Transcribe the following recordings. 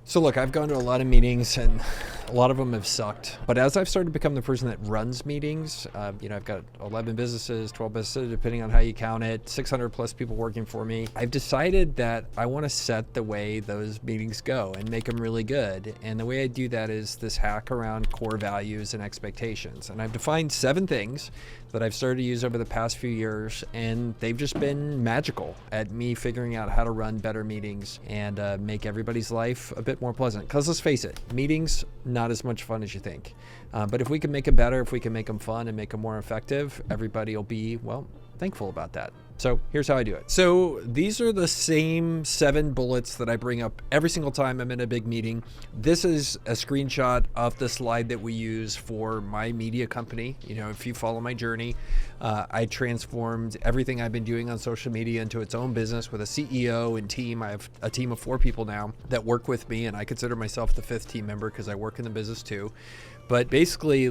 So look, I've gone to a lot of meetings and a lot of them have sucked. But as I've started to become the person that runs meetings, I've got 11 businesses, 12 businesses, depending on how you count it, 600 plus people working for me. I've decided that I want to set the way those meetings go and make them really good. And the way I do that is this hack around core values and expectations. And I've defined 7 things that I've started to use over the past few years, and they've just been magical at me figuring out how to run better meetings and make everybody's life a bit more pleasant. Because let's face it, meetings, not as much fun as you think. But if we can make them better, if we can make them fun and make them more effective, everybody will be, well, thankful about that. So here's how I do it. So these are the same 7 bullets that I bring up every single time I'm in a big meeting. This is a screenshot of the slide that we use for my media company. If you follow my journey, I transformed everything I've been doing on social media into its own business with a CEO and team. I have a team of 4 people now that work with me, and I consider myself the 5th team member because I work in the business too. But basically,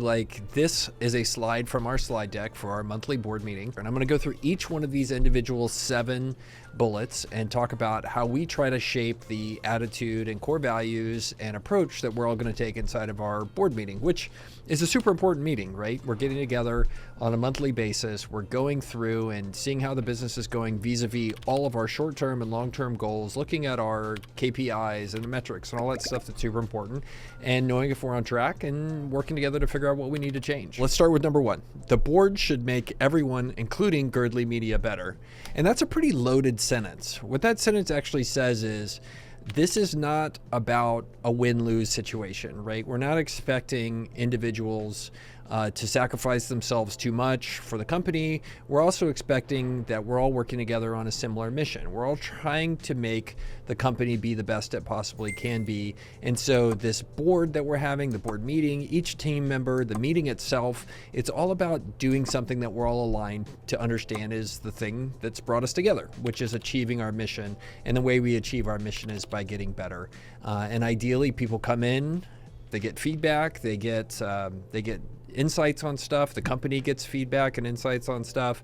this is a slide from our slide deck for our monthly board meeting. And I'm going to go through each one of these individual 7 bullets and talk about how we try to shape the attitude and core values and approach that we're all going to take inside of our board meeting, which is a super important meeting, right? We're getting together on a monthly basis. We're going through and seeing how the business is going vis-a-vis all of our short-term and long-term goals, looking at our KPIs and the metrics and all that stuff that's super important, and knowing if we're on track and working together to figure out what we need to change. Let's start with number 1. The board should make everyone, including Girdley Media, better. And that's a pretty loaded sentence. What that sentence actually says is, this is not about a win-lose situation, right? We're not expecting individuals to sacrifice themselves too much for the company. We're also expecting that we're all working together on a similar mission. We're all trying to make the company be the best it possibly can be. And so this board that we're having, the board meeting, each team member, the meeting itself, it's all about doing something that we're all aligned to understand is the thing that's brought us together, which is achieving our mission. And the way we achieve our mission is by getting better. And ideally, people come in, they get feedback, they get insights on stuff. The company gets feedback and insights on stuff,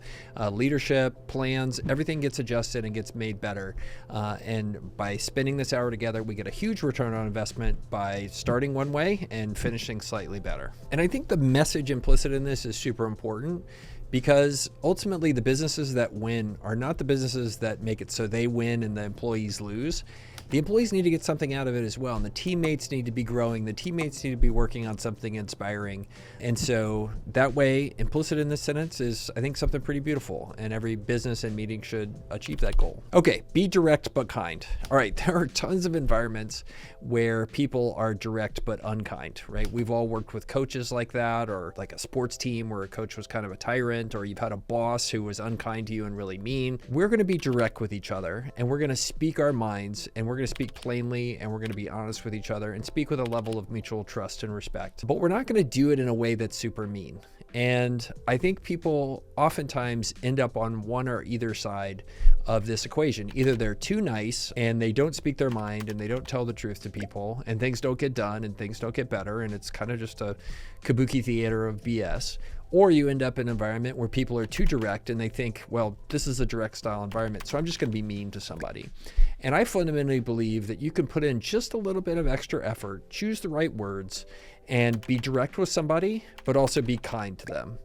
leadership, plans, everything gets adjusted and gets made better. And by spending this hour together, we get a huge return on investment by starting one way and finishing slightly better. And I think the message implicit in this is super important, because ultimately the businesses that win are not the businesses that make it so they win and the employees lose. The employees need to get something out of it as well, and the teammates need to be growing. The teammates need to be working on something inspiring. And so that way, implicit in this sentence is, I think, something pretty beautiful, and every business and meeting should achieve that goal. Okay, be direct but kind. All right, there are tons of environments where people are direct but unkind, right? We've all worked with coaches like that, or like a sports team where a coach was kind of a tyrant, or you've had a boss who was unkind to you and really mean. We're going to be direct with each other, and we're going to speak our minds, and we're going to speak plainly, and we're going to be honest with each other and speak with a level of mutual trust and respect. But we're not going to do it in a way that's super mean. And I think people oftentimes end up on one or either side of this equation. Either they're too nice and they don't speak their mind and they don't tell the truth to people, and things don't get done and things don't get better, and it's kind of just a kabuki theater of BS. Or you end up in an environment where people are too direct and they think, well, this is a direct style environment, so I'm just going to be mean to somebody. And I fundamentally believe that you can put in just a little bit of extra effort, choose the right words, and be direct with somebody, but also be kind to them.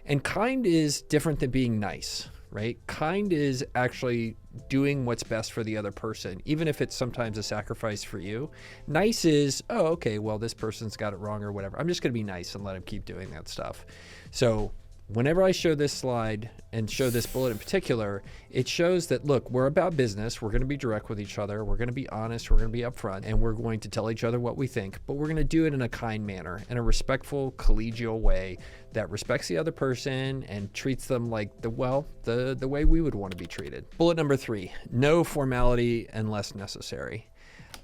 And kind is different than being nice, right? Kind is actually doing what's best for the other person, even if it's sometimes a sacrifice for you. Nice is, oh, okay, well, this person's got it wrong or whatever. I'm just going to be nice and let him keep doing that stuff. So whenever I show this slide and show this bullet in particular, it shows that, look, we're about business. We're going to be direct with each other. We're going to be honest. We're going to be upfront, and we're going to tell each other what we think, but we're going to do it in a kind manner, in a respectful, collegial way that respects the other person and treats them like the way we would want to be treated. Bullet number 3, no formality unless necessary.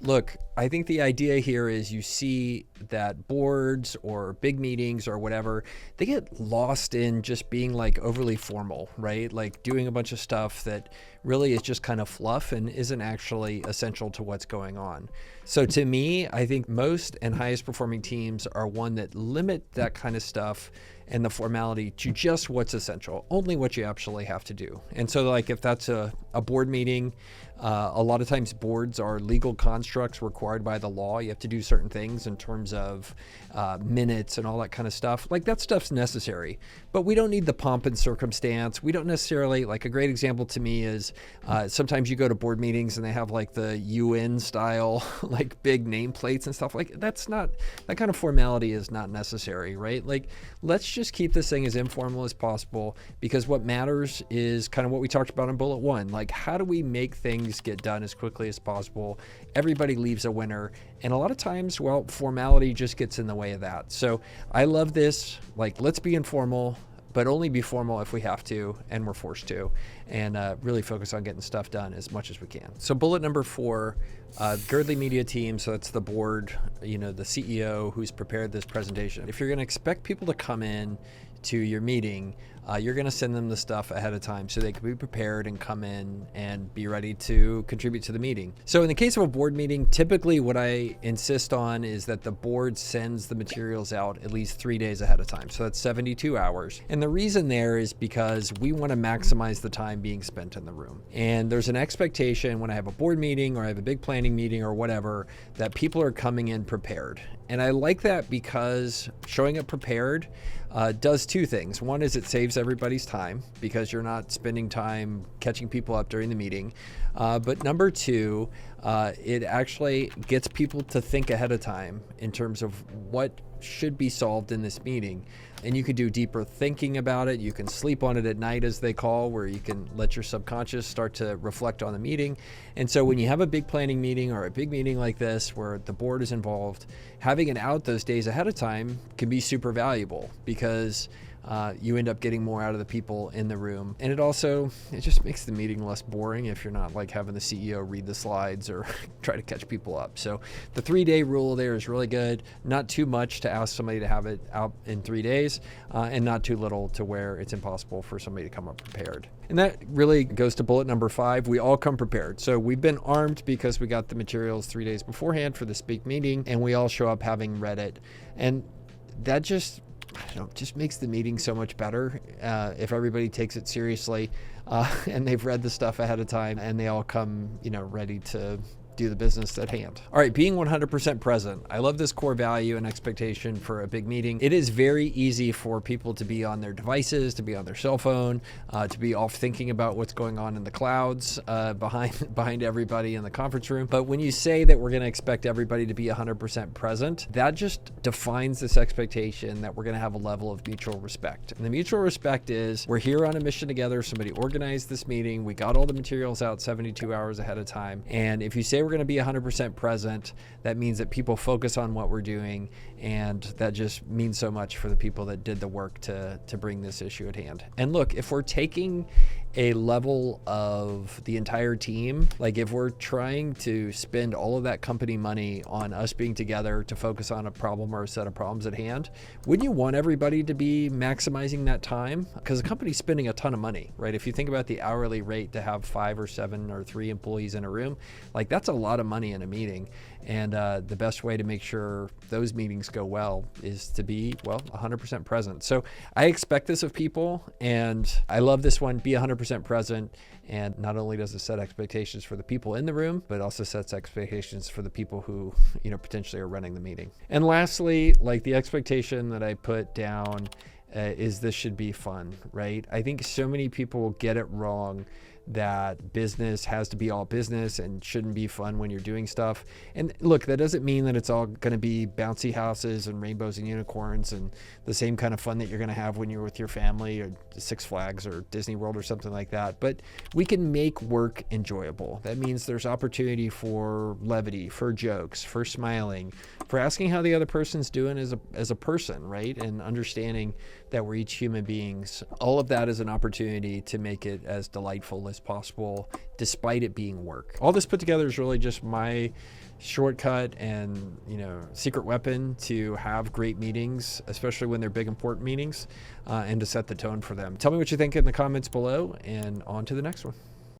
Look, I think the idea here is you see that boards or big meetings or whatever, they get lost in just being like overly formal, right? Like doing a bunch of stuff that really is just kind of fluff and isn't actually essential to what's going on. So to me, I think most and highest performing teams are one that limit that kind of stuff and the formality to just what's essential, only what you absolutely have to do. And so like if that's a board meeting, A lot of times boards are legal constructs required by the law. You have to do certain things in terms of minutes and all that kind of stuff. Like, that stuff's necessary, but we don't need the pomp and circumstance. We don't necessarily, like, a great example to me is sometimes you go to board meetings and they have like the UN style, like big nameplates and stuff. Like, that's not, that kind of formality is not necessary, right? Like, let's just keep this thing as informal as possible, because what matters is kind of what we talked about in bullet 1. Like, how do we make things get done as quickly as possible? Everybody leaves a winner. And a lot of times, well, formality just gets in the way of that. So I love this. Like, let's be informal, but only be formal if we have to and we're forced to, and really focus on getting stuff done as much as we can. So bullet number 4, Girdley Media Team. So that's the board, the CEO who's prepared this presentation. If you're going to expect people to come in to your meeting, you're going to send them the stuff ahead of time so they can be prepared and come in and be ready to contribute to the meeting. So in the case of a board meeting, typically what I insist on is that the board sends the materials out at least 3 days ahead of time. So that's 72 hours. And the reason there is because we want to maximize the time being spent in the room. And there's an expectation when I have a board meeting or I have a big planning meeting or whatever, that people are coming in prepared. And I like that because showing up prepared does 2 things. One is it saves everybody's time because you're not spending time catching people up during the meeting. But number 2, it actually gets people to think ahead of time in terms of what should be solved in this meeting. And you could do deeper thinking about it. You can sleep on it at night, as they call, where you can let your subconscious start to reflect on the meeting. And so when you have a big planning meeting or a big meeting like this where the board is involved, having it out those days ahead of time can be super valuable, because you end up getting more out of the people in the room. And it just makes the meeting less boring if you're not like having the CEO read the slides or try to catch people up. So the 3-day rule there is really good. Not too much to ask somebody to have it out in 3 days, and not too little to where it's impossible for somebody to come up prepared. And that really goes to bullet number 5. We all come prepared. So we've been armed because we got the materials 3 days beforehand for this big meeting, and we all show up having read it. And that just makes the meeting so much better if everybody takes it seriously and they've read the stuff ahead of time and they all come, ready to do the business at hand. All right, being 100% present. I love this core value and expectation for a big meeting. It is very easy for people to be on their devices, to be on their cell phone, to be off thinking about what's going on in the clouds behind everybody in the conference room. But when you say that we're going to expect everybody to be 100% present, that just defines this expectation that we're going to have a level of mutual respect. And the mutual respect is we're here on a mission together. Somebody organized this meeting. We got all the materials out 72 hours ahead of time. And if you say we're going to be 100% present, that means that people focus on what we're doing, and that just means so much for the people that did the work to bring this issue at hand. And look, if we're taking a level of the entire team, like if we're trying to spend all of that company money on us being together to focus on a problem or a set of problems at hand, wouldn't you want everybody to be maximizing that time? Because the company's spending a ton of money, right? If you think about the hourly rate to have 5 or 7 or 3 employees in a room, like that's a lot of money in a meeting. And the best way to make sure those meetings go well is to be, 100% present. So I expect this of people, and I love this one, be 100% present. And not only does it set expectations for the people in the room, but also sets expectations for the people who, potentially are running the meeting. And lastly, like the expectation that I put down is this should be fun, right? I think so many people get it wrong that business has to be all business and shouldn't be fun when you're doing stuff. And look, that doesn't mean that it's all going to be bouncy houses and rainbows and unicorns and the same kind of fun that you're going to have when you're with your family or Six Flags or Disney World or something like that. But we can make work enjoyable. That means there's opportunity for levity, for jokes, for smiling, for asking how the other person's doing as a person, right? And understanding that we're each human beings. All of that is an opportunity to make it as delightful as possible, despite it being work. All this put together is really just my shortcut and secret weapon to have great meetings, especially when they're big important meetings, and to set the tone for them. Tell me what you think in the comments below, and on to the next one.